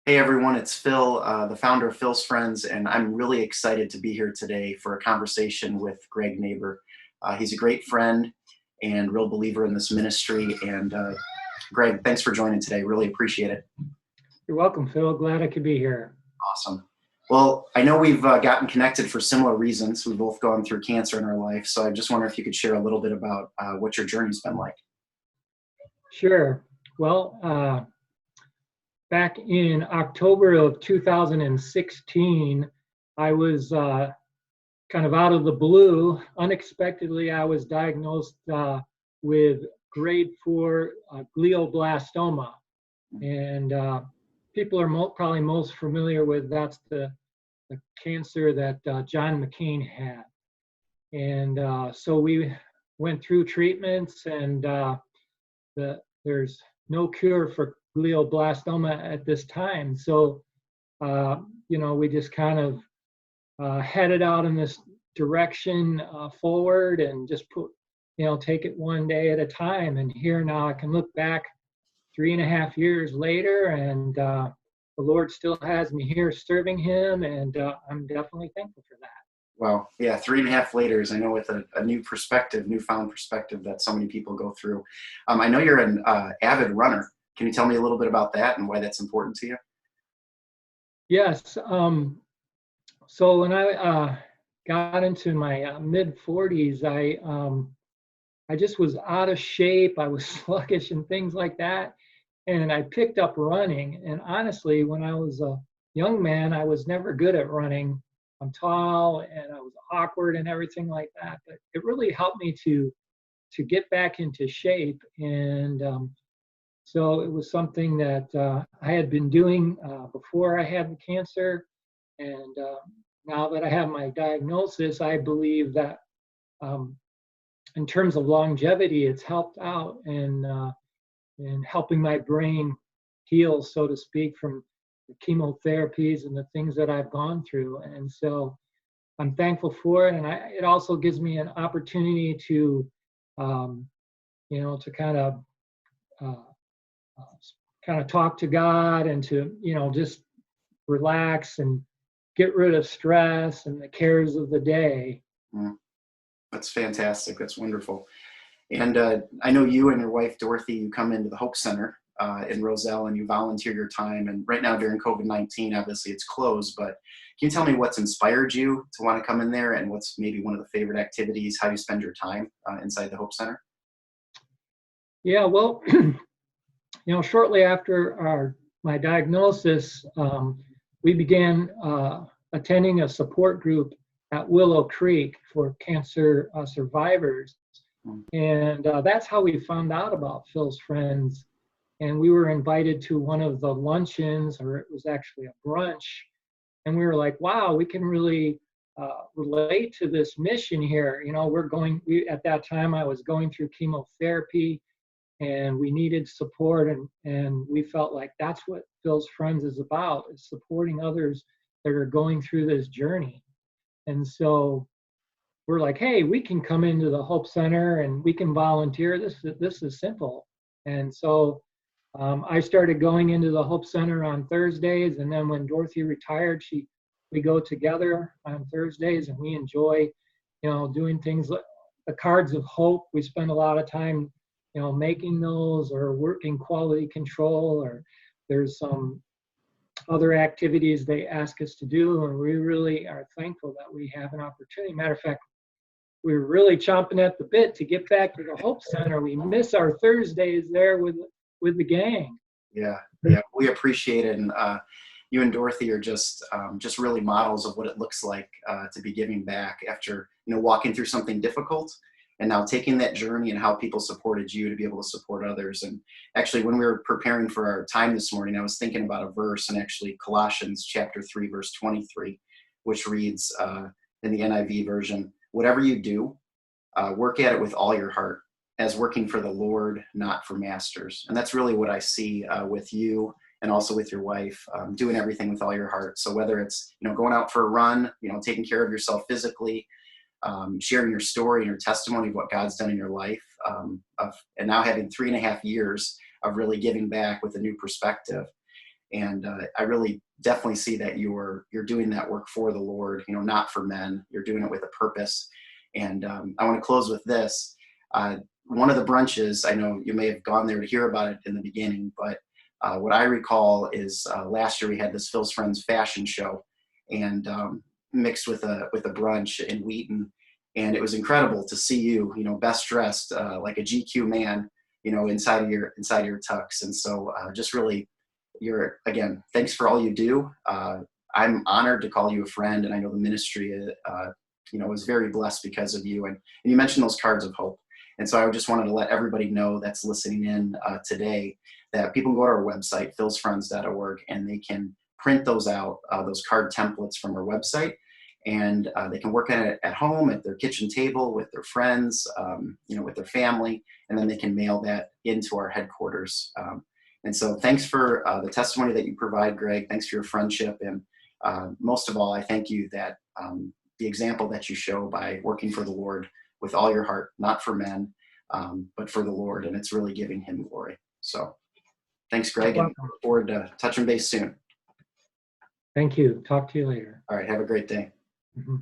Hey everyone, it's Phil, the founder of Phil's Friends, and I'm really excited to be here today for a conversation with Greg Neighbor. He's a great friend and real believer in this ministry. And Greg, thanks for joining today. Really appreciate it. You're welcome, Phil. Glad I could be here. Awesome. Well, I know we've gotten connected for similar reasons. We've both gone through cancer in our life, so I just wonder if you could share a little bit about what your journey's been like. Sure. Well, back in October of 2016, I was kind of out of the blue. Unexpectedly, I was diagnosed with grade 4 glioblastoma. And people are probably most familiar with that's the cancer that John McCain had. And so we went through treatments, and there's no cure for glioblastoma at this time. So, we just kind of headed out in this direction forward and just take it one day at a time. And here now I can look back 3.5 years later, and the Lord still has me here serving Him, and I'm definitely thankful for that. Wow. Yeah, 3.5 later, I know, with a newfound perspective that so many people go through. I know you're an avid runner. Can you tell me a little bit about that and why that's important to you? Yes. So when I got into my mid-40s, I just was out of shape. I was sluggish and things like that. And I picked up running. And honestly, when I was a young man, I was never good at running. I'm tall and I was awkward and everything like that. But it really helped me to get back into shape. And so it was something that I had been doing before I had the cancer. And now that I have my diagnosis, I believe that in terms of longevity, it's helped out in helping my brain heal, so to speak, from the chemotherapies and the things that I've gone through. And so I'm thankful for it. And it also gives me an opportunity to, to kind of talk to God and to, just relax and get rid of stress and the cares of the day. That's fantastic. That's wonderful. And I know you and your wife, Dorothy, you come into the Hope Center in Roselle and you volunteer your time. And right now during COVID-19, obviously it's closed, but can you tell me what's inspired you to want to come in there and what's maybe one of the favorite activities, how you spend your time inside the Hope Center? Yeah, well, shortly after my diagnosis, we began attending a support group at Willow Creek for cancer survivors. And that's how we found out about Phil's Friends. And we were invited to one of the luncheons, or it was actually a brunch. And we were like, wow, we can really relate to this mission here. At that time I was going through chemotherapy and we needed support. And we felt like that's what Phil's Friends is about, is supporting others that are going through this journey. And so we're like, hey, we can come into the Hope Center and we can volunteer. This is simple. And so I started going into the Hope Center on Thursdays. And then when Dorothy retired, we go together on Thursdays and we enjoy, doing things like the cards of hope. We spend a lot of time, making those, or working quality control, or there's some other activities they ask us to do. And we really are thankful that we have an opportunity. Matter of fact, we're really chomping at the bit to get back to the Hope Center. We miss our Thursdays there with the gang. Yeah, we appreciate it. And you and Dorothy are just really models of what it looks like to be giving back after, walking through something difficult and now taking that journey and how people supported you to be able to support others. And actually, when we were preparing for our time this morning, I was thinking about a verse, and actually Colossians chapter 3, verse 23, which reads in the NIV version, "Whatever you do, work at it with all your heart, as working for the Lord, not for masters." And that's really what I see with you and also with your wife, doing everything with all your heart. So whether it's, going out for a run, taking care of yourself physically, sharing your story and your testimony of what God's done in your life, and now having 3.5 years of really giving back with a new perspective. And I really definitely see that you're doing that work for the Lord, not for men. You're doing it with a purpose. And I want to close with this. One of the brunches, I know you may have gone there to hear about it in the beginning, but what I recall is last year we had this Phil's Friends fashion show, and mixed with a brunch in Wheaton, and it was incredible to see you, best dressed like a GQ man, inside of your tux. And so just really, thanks for all you do. I'm honored to call you a friend, and I know the ministry, was very blessed because of you. And you mentioned those cards of hope. And so I just wanted to let everybody know that's listening in today that people can go to our website, philsfriends.org, and they can print those out, those card templates from our website. And they can work on it at home, at their kitchen table, with their friends, with their family, and then they can mail that into our headquarters. And so thanks for the testimony that you provide, Greg. Thanks for your friendship. And most of all, I thank you that the example that you show by working for the Lord with all your heart, not for men, but for the Lord. And it's really giving him glory. So thanks, Greg, and look forward to touching base soon. Thank you. Talk to you later. All right. Have a great day. Mm-hmm.